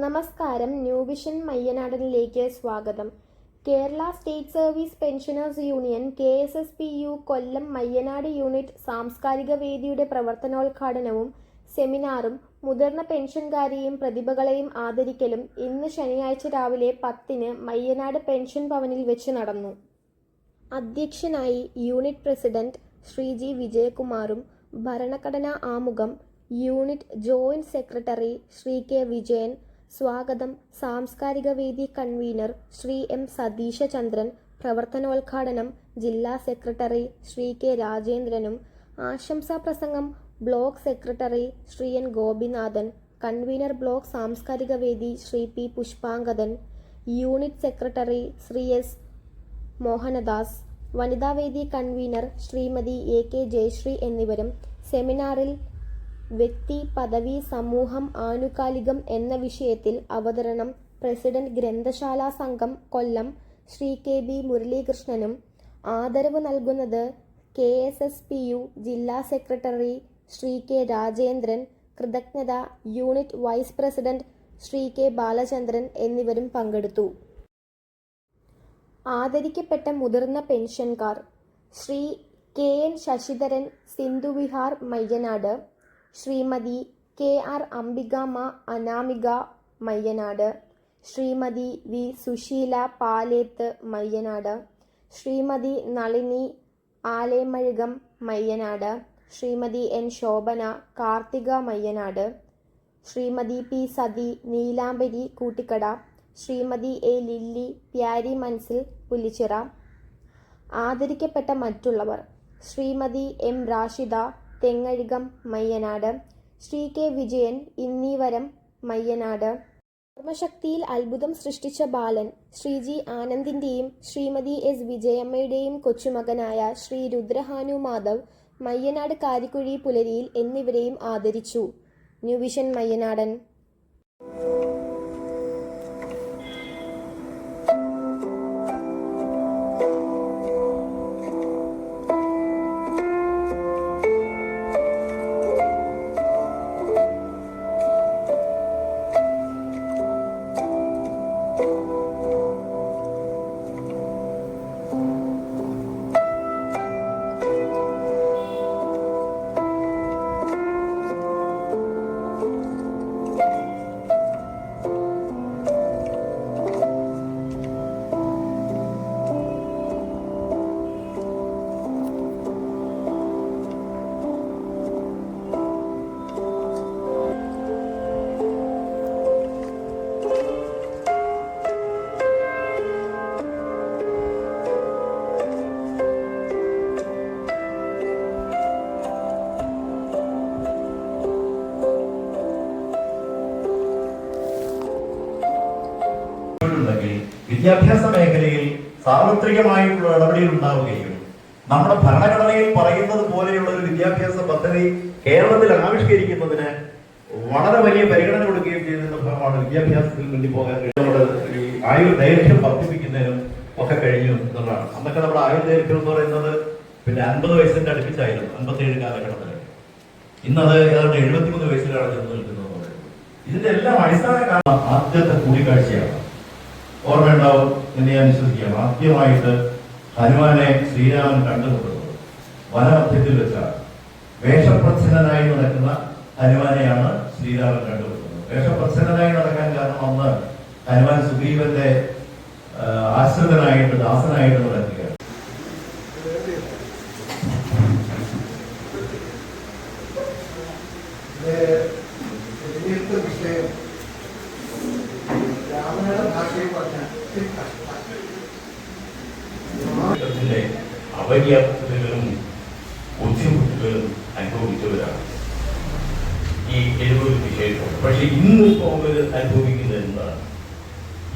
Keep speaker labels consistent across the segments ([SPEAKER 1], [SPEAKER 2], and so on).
[SPEAKER 1] നമസ്കാരം. New vision മയ്യനാടനിലേക്ക് സ്വാഗതം. Kerala state service pensioners union KSSPU കൊല്ലം Mayyanad unit സാംസ്കാരിക വേദിയുടെ പ്രവർത്തനോദ്ഘാടനവും സെമിനാറും മുതിർന്ന പെൻഷൻകാരെയും പ്രതിഭകളെയും ആദരിക്കലും ഇന്ന് ശനിയാഴ്ച രാവിലെ 10-ന് മയ്യനാട് പെൻഷൻ ഭവനിൽ വെച്ച് നടന്നു. അധ്യക്ഷനായി യൂണിറ്റ് പ്രസിഡന്റ് ശ്രീ G. വിജയകുമാറും ഭരണഘടനാ ആമുഖം unit joint secretary Shri K. Vijayan, സ്വാഗതം സാംസ്കാരിക വേദി കൺവീനർ ശ്രീ M. സതീശചന്ദ്രൻ, പ്രവർത്തനോദ്ഘാടനം ജില്ലാ സെക്രട്ടറി ശ്രീ K. രാജേന്ദ്രനും, ആശംസാ പ്രസംഗം block secretary Shri N. Gopinathan, convener block സാംസ്കാരിക വേദി Shri P. Pushpangadan, unit secretary Shri S. Mohanadas, വനിതാവേദി കൺവീനർ ശ്രീമതി AK ജയശ്രീ എന്നിവരും സെമിനാറിൽ വ്യക്തി, പദവി, സമൂഹം, ആനുകാലികം എന്ന വിഷയത്തിൽ അവതരണം പ്രസിഡന്റ് ഗ്രന്ഥശാല സംഘം കൊല്ലം ശ്രീ KB മുരളീകൃഷ്ണനും, ആദരവ് നൽകുന്നത് KSSPU ജില്ലാ സെക്രട്ടറി ശ്രീ K. രാജേന്ദ്രൻ, കൃതജ്ഞത unit vice president Shri K. Balachandran എന്നിവരും പങ്കെടുത്തു. ആദരിക്കപ്പെട്ട മുതിർന്ന പെൻഷൻകാർ: Shri KN Sasidharan, Sindhuvihar Mayyanad. Shrimati KR Ambikamma, Anamika Mayyanad. Shrimati V. Susheela, Paleth Mayyanad. Shrimati Nalini, Alemazhukam Mayyanad. Shrimati N. Shobhana, Karthika Mayyanad. Shrimati P. Sathi, Neelambari Koottikada. Shrimati A. Lilly, Pyari Manzil Pullichira. ആദരിക്കപ്പെട്ട മറ്റുള്ളവർ: ശ്രീമതി M. റാഷിദ, തെങ്ങഴികം മയ്യനാട്. ശ്രീ K. വിജയൻ, ഇന്നീവരം മയ്യനാട്. ഓർമ്മശക്തിയിൽ അത്ഭുതം സൃഷ്ടിച്ച ബാലൻ ശ്രീ G. ആനന്ദിന്റെയും ശ്രീമതി S. വിജയമ്മയുടെയും കൊച്ചുമകനായ ശ്രീ രുദ്രഹാനു മാധവ്, മയ്യനാട് കാരിക്കുഴി പുലരിയിൽ എന്നിവരെയും ആദരിച്ചു. New Vision Mayyanadan.
[SPEAKER 2] വിദ്യാഭ്യാസ മേഖലയിൽ സാർവത്രികമായിട്ടുള്ള ഇടപെടൽ ഉണ്ടാവുകയും നമ്മുടെ ഭരണഘടനയിൽ പറയുന്നത് പോലെയുള്ള ഒരു വിദ്യാഭ്യാസ പദ്ധതി കേരളത്തിൽ ആവിഷ്കരിക്കുന്നതിന് വളരെ വലിയ പരിഗണന കൊടുക്കുകയും ചെയ്തതിന്റെ ഫലമാണ് വിദ്യാഭ്യാസത്തിൽ മുന്നിൽ പോകാൻ നമ്മുടെ ഈ ആയുർദൈർഘ്യം വർദ്ധിപ്പിക്കുന്നതിനും ഒക്കെ കഴിഞ്ഞു എന്നുള്ളതാണ്. അന്നൊക്കെ നമ്മുടെ ആയുർദൈർഘ്യം എന്ന് പറയുന്നത് 50 വയസ്സിന്റെ അടുപ്പിച്ചായിരുന്നു 57 കാലഘട്ടത്തിൽ. ഇന്നത് ഏതാണ്ട് 73 വയസ്സിലാണ് ചെന്ന് നിൽക്കുന്നത്. ഇതിന്റെ എല്ലാം അടിസ്ഥാന കാരണം ആദ്യത്തെ കൂടിക്കാഴ്ചയാണ്. ഓർമ്മയുണ്ടാവും എന്ന് ഞാൻ വിശ്വസിക്കുകയാണ്. ആദ്യമായിട്ട് ഹനുമാനെ ശ്രീരാമൻ കണ്ടുമുട്ടുന്നത് വനമധ്യത്തിൽ വെച്ചാണ്. വേഷപ്രച്ഛന്നനായി നടക്കുന്ന ഹനുമാനെയാണ് ശ്രീരാമൻ കണ്ടുമുട്ടുന്നത്. വേഷപ്രച്ഛന്നനായി നടക്കാൻ കാരണം അന്ന് ഹനുമാൻ സുഗ്രീവന്റെ ആശ്രിതനായിട്ട് ദാസനായിട്ട് നടക്കുകയാണ്. അപര്യാപ്തതകളും ബുദ്ധിമുട്ടുകളും അനുഭവിച്ചവരാണ് ഈ 70 വിഷയങ്ങൾ. പക്ഷെ ഇന്നിപ്പോ അവർ അനുഭവിക്കുന്നത് എന്താണ്?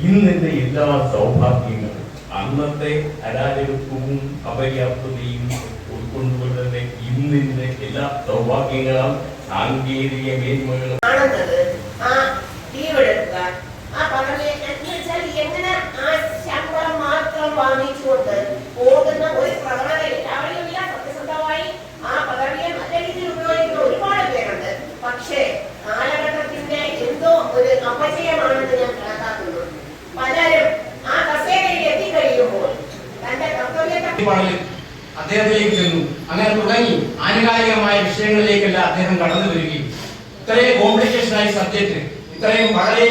[SPEAKER 2] ഇന്നിന്റെ എല്ലാ സൗഭാഗ്യങ്ങളും അന്നത്തെ അരാജകത്വവും അപര്യാപ്തതയും ഉൾക്കൊണ്ടുകൊണ്ട് തന്നെ ഇന്നിന്റെ എല്ലാ സൗഭാഗ്യങ്ങളും സാങ്കേതിക മേന്മകളും
[SPEAKER 3] വാങ്ങിച്ചുകൊണ്ട് പോകുന്ന ഒരു പ്രവണത എല്ലാവരും സത്യസന്ധമായി ആ പദവിയെ നല്ല രീതിയിൽ ഉപയോഗിക്കുന്ന ഒരുപാട് പേരുണ്ട്. പക്ഷേ കാലഘട്ടത്തിന്റെ എന്തോ ഒരു അപജയമാണെന്ന് ഞാൻ കണക്കാക്കുന്നു. പലരും ആ കസേരയിൽ എത്തിക്കഴിയുമ്പോൾ തന്റെ കർത്തവ്യത്തെ
[SPEAKER 4] അദ്ദേഹത്തിലേക്ക് ചെന്നു. അങ്ങനെ തുടങ്ങി ആനുകാലികമായ വിഷയങ്ങളിലേക്കല്ല അദ്ദേഹം കടന്നു വരികയും ഇത്രയും കോംപ്ലിക്കേഷനായി സബ്ജക്ട് ഇത്രയും വളരെ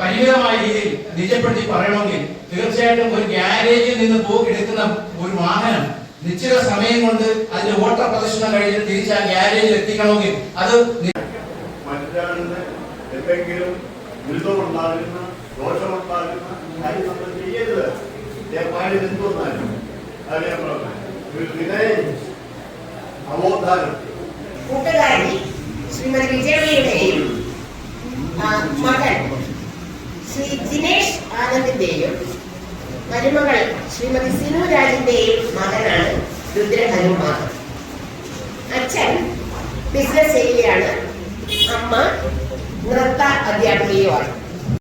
[SPEAKER 4] പരിമിതമായ രീതിയിൽ നിജപ്പെടുത്തി പറയണമെങ്കിൽ തീർച്ചയായിട്ടും ഒരു ഗ്യാരേജിൽ നിന്ന് എടുക്കുന്ന ഒരു വാഹനം നിശ്ചിത സമയം കൊണ്ട് അതിന്റെ ഓട്ട പ്രദർശനം കഴിഞ്ഞ് തിരിച്ച് ആ ഗ്യാരേജിൽ എത്തിക്കണമെങ്കിൽ അത്
[SPEAKER 5] മറ്റൊരാളിന് എന്തെങ്കിലും ദുരിതമുണ്ടാകുന്ന ദോഷമുണ്ടാകുന്ന കാര്യം നമ്മൾ ചെയ്യരുത്. എന്തുവന്നാലും ഒരു വിനയം അവബോധാനം.
[SPEAKER 3] കൂട്ടുകാരി ശ്രീമതി വിജയമ്മയുടെയും മകൻ ശ്രീ ജിനേഷ് ആനന്ദിന്റെയും മരുമകൾ ശ്രീമതി സിനു രാജിന്റെയും മകനാണ് രുദ്രഹനുമാൻ. അച്ഛൻ ബിസിനസ് ചെയ്യുകയാണ്, അമ്മ നൃത്ത അധ്യാപികയുമാണ്.